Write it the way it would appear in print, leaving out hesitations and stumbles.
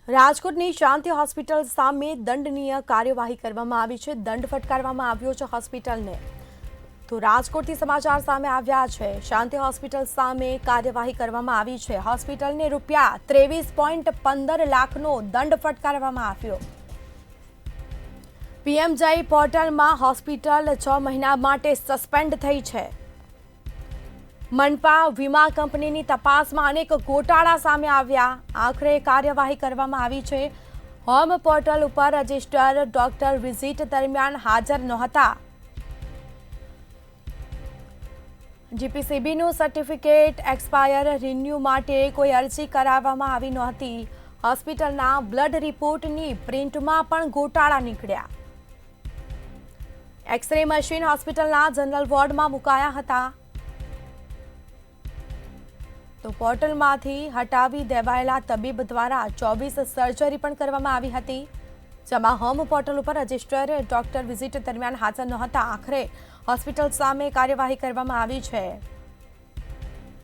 રાજકોટની શાંતિ હોસ્પિટલ સામે દંડનીય કાર્યવાહી કરવામાં આવી છે। દંડ ફટકારવામાં આવ્યો છે હોસ્પિટલને। તો રાજકોટથી સમાચાર સામે આવ્યા છે। શાંતિ હોસ્પિટલ સામે કાર્યવાહી કરવામાં આવી છે। હોસ્પિટલને રૂપિયા 23.15 લાખનો દંડ ફટકારવામાં આવ્યો। પીએમજય પોર્ટલમાં હોસ્પિટલ 6 મહિના માટે સસ્પેન્ડ થઈ છે। મનપા વીમા કંપનીની તપાસમાં અનેક ગોટાળા સામે આવ્યા। આખરે કાર્યવાહી કરવામાં આવી છે। હોમ પોર્ટલ ઉપર રજિસ્ટર ડોક્ટર વિઝિટ દરમિયાન હાજર નહોતા। જીપીસીબીનું સર્ટિફિકેટ એક્સપાયર રિન્યુ માટે કોઈ અરજી કરાવવામાં આવી નહોતી। હોસ્પિટલના બ્લડ રિપોર્ટની પ્રિન્ટમાં પણ ગોટાળા નીકળ્યા। એક્સરે મશીન હોસ્પિટલના જનરલ વોર્ડમાં મુકાયા હતા। તો પોર્ટલમાંથી હટાવી દેવાયેલા તબીબ દ્વારા 24 સર્જરી પણ કરવામાં આવી હતી, જેમાં હોમ પોર્ટલ ઉપર રજિસ્ટર ડોક્ટર વિઝિટ દરમિયાન હાજર નહોતા। આખરે હોસ્પિટલ સામે કાર્યવાહી કરવામાં આવી છે।